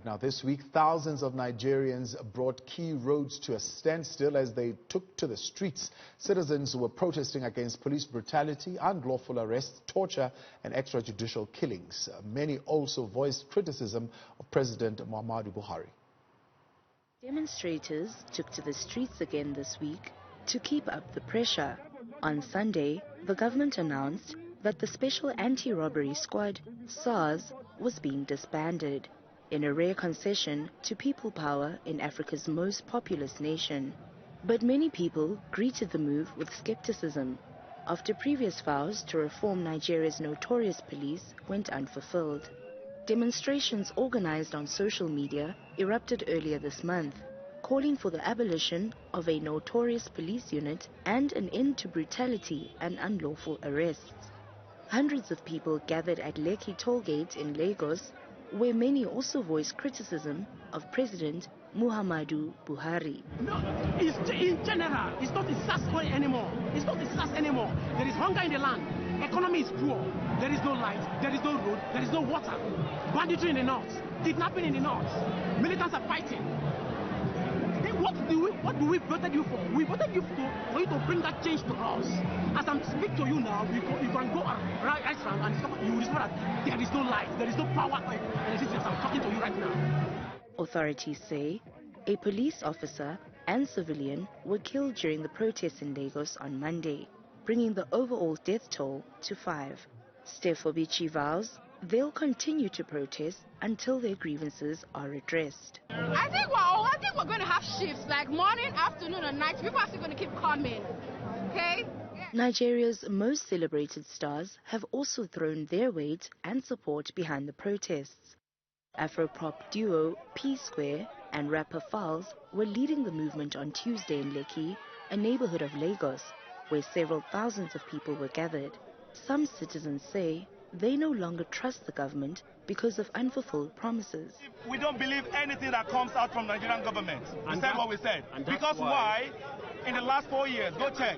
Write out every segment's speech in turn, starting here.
Now, this week, thousands of Nigerians brought key roads to a standstill as they took to the streets. Citizens were protesting against police brutality, unlawful arrests, torture, and extrajudicial killings. Many also voiced criticism of President Muhammadu Buhari. Demonstrators took to the streets again this week to keep up the pressure. On Sunday, the government announced that the Special Anti-Robbery Squad, SARS, was being disbanded, in a rare concession to people power in Africa's most populous nation. But many people greeted the move with skepticism, after previous vows to reform Nigeria's notorious police went unfulfilled. Demonstrations organized on social media erupted earlier this month, calling for the abolition of a notorious police unit and an end to brutality and unlawful arrests. Hundreds of people gathered at Lekki Tollgate in Lagos, where many also voiced criticism of President Muhammadu Buhari. No, it's in general, it's not disaster anymore. It's not disaster anymore. There is hunger in the land. Economy is poor. There is no light. There is no road. There is no water. Banditry in the north. Kidnapping in the north. Militants are fighting. Then what do we voted you for? We voted you for you to bring that change to us. As I'm speaking to you now, you can go right around and you will discover that there is no light. There is no power in existence. I'm talking to you right now. Authorities say a police officer and civilian were killed during the protests in Lagos on Monday, bringing the overall death toll to 5. Stefobici vows they'll continue to protest until their grievances are addressed. I think we're going to have shifts, like morning, afternoon, and night. People are still going to keep coming, okay? Nigeria's most celebrated stars have also thrown their weight and support behind the protests. Afro-pop duo P-Square and rapper Falz were leading the movement on Tuesday in Lekki, a neighborhood of Lagos, where several thousands of people were gathered. Some citizens say they no longer trust the government because of unfulfilled promises. We don't believe anything that comes out from the Nigerian government. We said what we said. Because why? In the last 4 years, go check.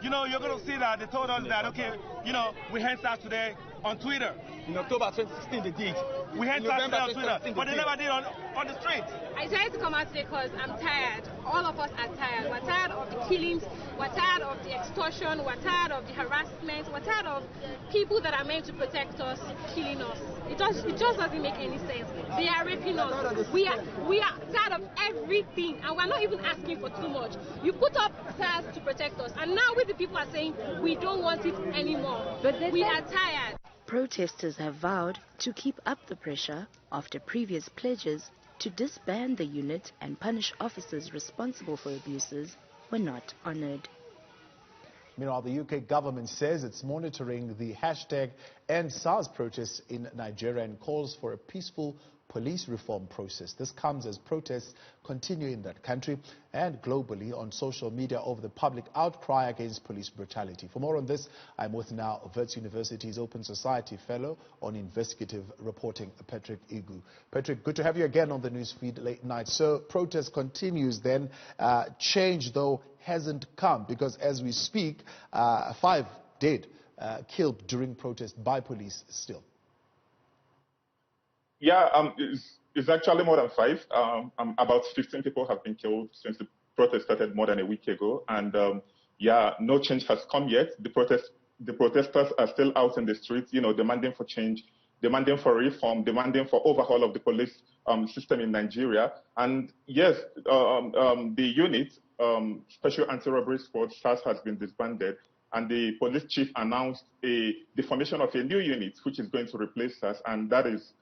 You know, you're going to see that they told us that, okay, you know, we hand out today on Twitter. In October 2016, they did. We hand out today on Twitter, but they never did on the street. I decided to come out today because I'm tired. All of us are tired. We're tired of the killings. We're tired of the extortion. We're tired of the harassment. We're tired of people that are meant to protect us killing us. It just doesn't make any sense. They are raping us. We are tired of everything, and we're not even asking for too much. You put up stars to protect us, and now the people are saying we don't want it anymore. But we are tired. Protesters have vowed to keep up the pressure after previous pledges to disband the unit and punish officers responsible for abuses were not honored. Meanwhile, the UK government says it's monitoring the hashtag #EndSARS protests in Nigeria and calls for a peaceful police reform process. This comes as protests continue in that country and globally on social media over the public outcry against police brutality. For more on this, I'm with now Wits University's Open Society Fellow on Investigative Reporting, Patrick Igu. Patrick, good to have you again on the newsfeed late night. So protest continues then. Change, though, hasn't come because as we speak, 5 dead, killed during protest by police still. Yeah, it's actually more than 5. About 15 people have been killed since the protest started more than a week ago. And yeah, no change has come yet. The protesters are still out in the streets, you know, demanding for change, demanding for reform, demanding for overhaul of the police system in Nigeria. And yes, the unit, Special Anti-Robbery Squad, SARS, has been disbanded. And the police chief announced the formation of a new unit, which is going to replace SARS, and that is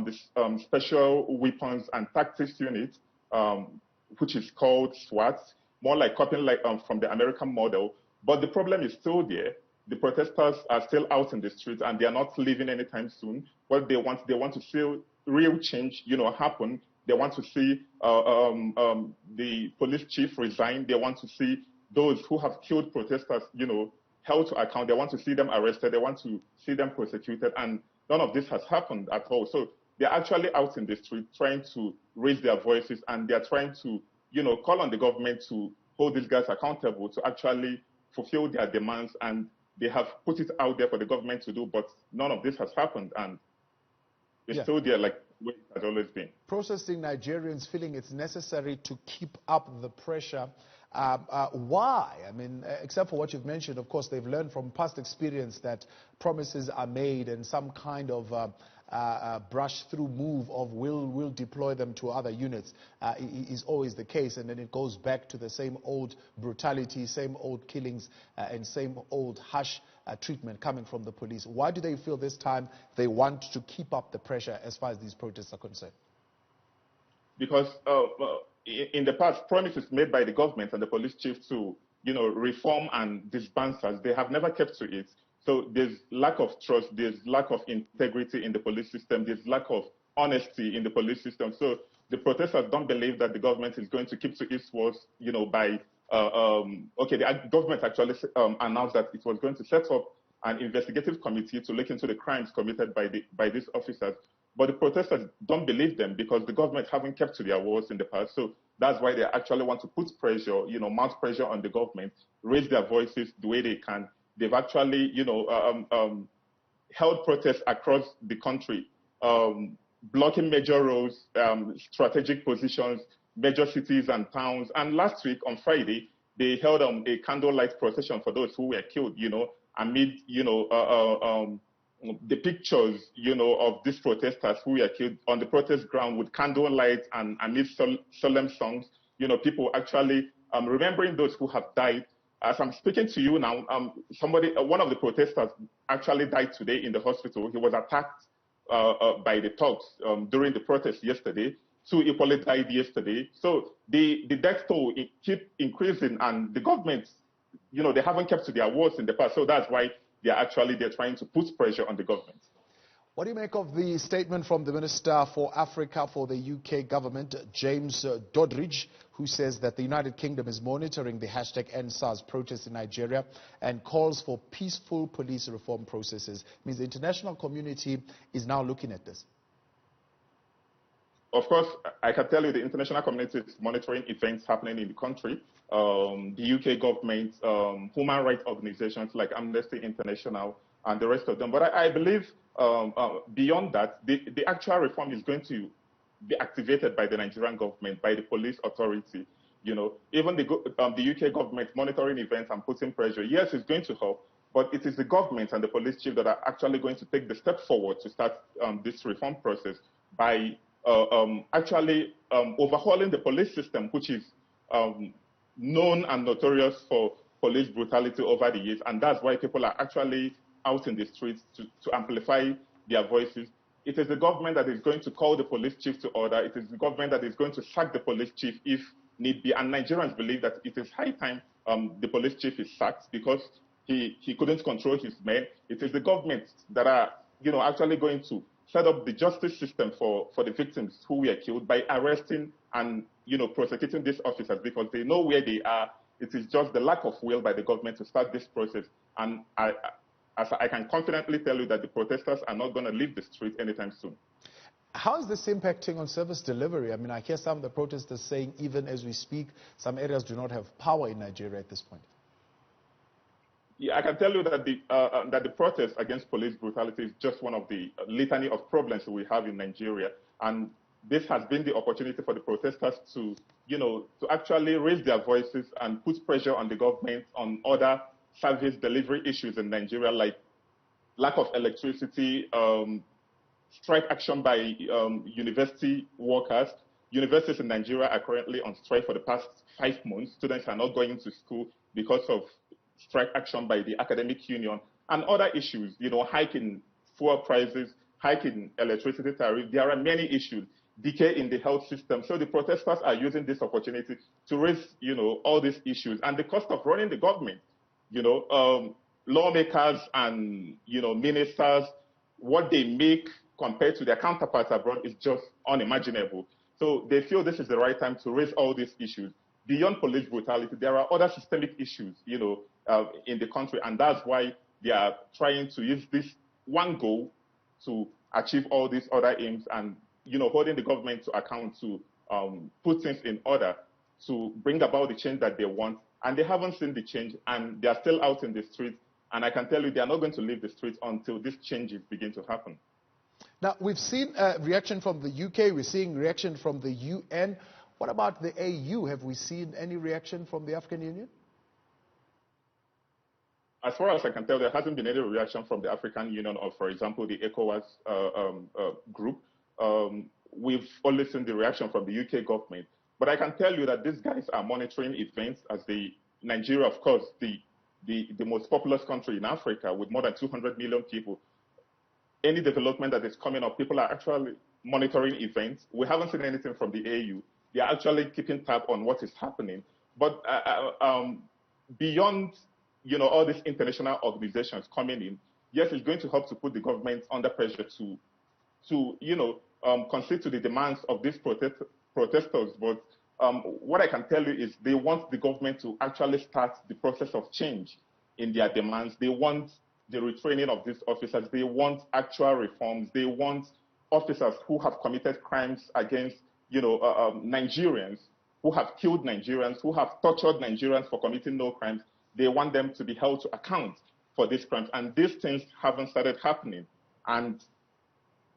this Special Weapons and Tactics Unit, which is called SWAT, more like copying from the American model. But the problem is still there. The protesters are still out in the streets, and they are not leaving anytime soon. What they want to see real change, you know, happen. They want to see the police chief resign. They want to see those who have killed protesters, you know, held to account. They want to see them arrested. They want to see them prosecuted. And none of this has happened at all. So they're actually out in the street trying to raise their voices, and they're trying to, you know, call on the government to hold these guys accountable, to actually fulfill their demands. And they have put it out there for the government to do, but none of this has happened. And it's still there, like way it has always been. Processing Nigerians feeling it's necessary to keep up the pressure. Why? I mean, except for what you've mentioned, of course, they've learned from past experience that promises are made and some kind of brush-through move of we'll deploy them to other units is always the case, and then it goes back to the same old brutality, same old killings, and same old harsh treatment coming from the police. Why do they feel this time they want to keep up the pressure as far as these protests are concerned? Because in the past, promises made by the government and the police chief to, reform and disband us, they have never kept to it. So there's lack of trust, there's lack of integrity in the police system, there's lack of honesty in the police system. So the protesters don't believe that the government is going to keep to its words, the government actually announced that it was going to set up an investigative committee to look into the crimes committed by these officers. But the protesters don't believe them because the government haven't kept to their words in the past. So that's why they actually want to put pressure, mount pressure on the government, raise their voices the way they can. They've actually, held protests across the country, blocking major roads, strategic positions, major cities and towns. And last week on Friday, they held a candlelight procession for those who were killed, amid, the pictures, of these protesters who were killed on the protest ground with candlelight and amid solemn songs. People actually remembering those who have died. As I'm speaking to you now, one of the protesters actually died today in the hospital. He was attacked by the thugs during the protest yesterday. 2 equally died yesterday. So the death toll keep increasing, and the government, they haven't kept to their words in the past. So that's why they're trying to put pressure on the government. What do you make of the statement from the Minister for Africa for the UK government, James Doddridge, who says that the United Kingdom is monitoring the #EndSARS protests in Nigeria and calls for peaceful police reform processes? It means the international community is now looking at this. Of course, I can tell you the international community is monitoring events happening in the country. The UK government, human rights organizations like Amnesty International, and the rest of them. But I believe beyond that, the actual reform is going to be activated by the Nigerian government, by the police authority. Even the UK government monitoring events and putting pressure, yes, it's going to help, but it is the government and the police chief that are actually going to take the step forward to start this reform process by overhauling the police system, which is known and notorious for police brutality over the years, and that's why people are actually out in the streets to amplify their voices. It is the government that is going to call the police chief to order. It is the government that is going to sack the police chief if need be. And Nigerians believe that it is high time the police chief is sacked because he couldn't control his men. It is the government that are actually going to set up the justice system for the victims who were killed by arresting and prosecuting these officers because they know where they are. It is just the lack of will by the government to start this process. And I can confidently tell you that the protesters are not going to leave the street anytime soon. How is this impacting on service delivery? I mean, I hear some of the protesters saying even as we speak, some areas do not have power in Nigeria at this point. Yeah, I can tell you that the protest against police brutality is just one of the litany of problems we have in Nigeria. And this has been the opportunity for the protesters to actually raise their voices and put pressure on the government on other service delivery issues in Nigeria, like lack of electricity, strike action by university workers. Universities in Nigeria are currently on strike for the past 5 months. Students are not going to school because of strike action by the academic union and other issues, hiking fuel prices, hiking electricity tariff. There are many issues, decay in the health system. So the protesters are using this opportunity to raise, all these issues and the cost of running the government. Lawmakers and, ministers, what they make compared to their counterparts abroad is just unimaginable. So they feel this is the right time to raise all these issues. Beyond police brutality, there are other systemic issues, in the country, and that's why they are trying to use this one goal to achieve all these other aims and, holding the government to account to put things in order to bring about the change that they want. And they haven't seen the change, and they are still out in the streets. And I can tell you they are not going to leave the streets until these changes begin to happen. Now, we've seen reaction from the UK, we're seeing reaction from the UN. What about the AU? Have we seen any reaction from the African Union? As far as I can tell, there hasn't been any reaction from the African Union or, for example, the ECOWAS group. We've only seen the reaction from the UK government. But I can tell you that these guys are monitoring events as Nigeria, of course, the most populous country in Africa with more than 200 million people. Any development that is coming up, people are actually monitoring events. We haven't seen anything from the AU. They are actually keeping tab on what is happening. But beyond, all these international organizations coming in, yes, it's going to help to put the government under pressure to concede to the demands of these protesters. But what I can tell you is they want the government to actually start the process of change in their demands. They want the retraining of these officers. They want actual reforms. They want officers who have committed crimes against, Nigerians, who have killed Nigerians, who have tortured Nigerians for committing no crimes. They want them to be held to account for these crimes. And these things haven't started happening. And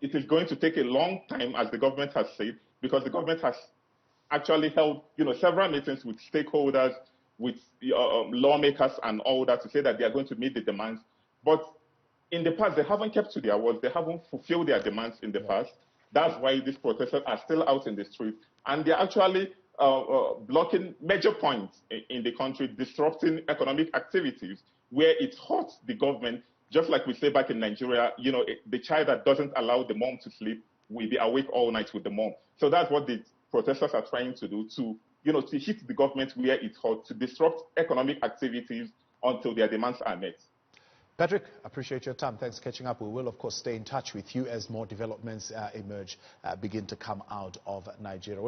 it is going to take a long time, as the government has said, because the government has actually held, several meetings with stakeholders, with lawmakers and all that to say that they are going to meet the demands. But in the past, they haven't kept to their words. They haven't fulfilled their demands in the past. That's why these protesters are still out in the street. And they're actually blocking major points in the country, disrupting economic activities where it hurts the government. Just like we say back in Nigeria, the child that doesn't allow the mom to sleep will be awake all night with the mom. So that's what the protesters are trying to do, to hit the government where it hurts, to disrupt economic activities until their demands are met. Patrick, appreciate your time. Thanks for catching up. We will, of course, stay in touch with you as more developments begin to come out of Nigeria.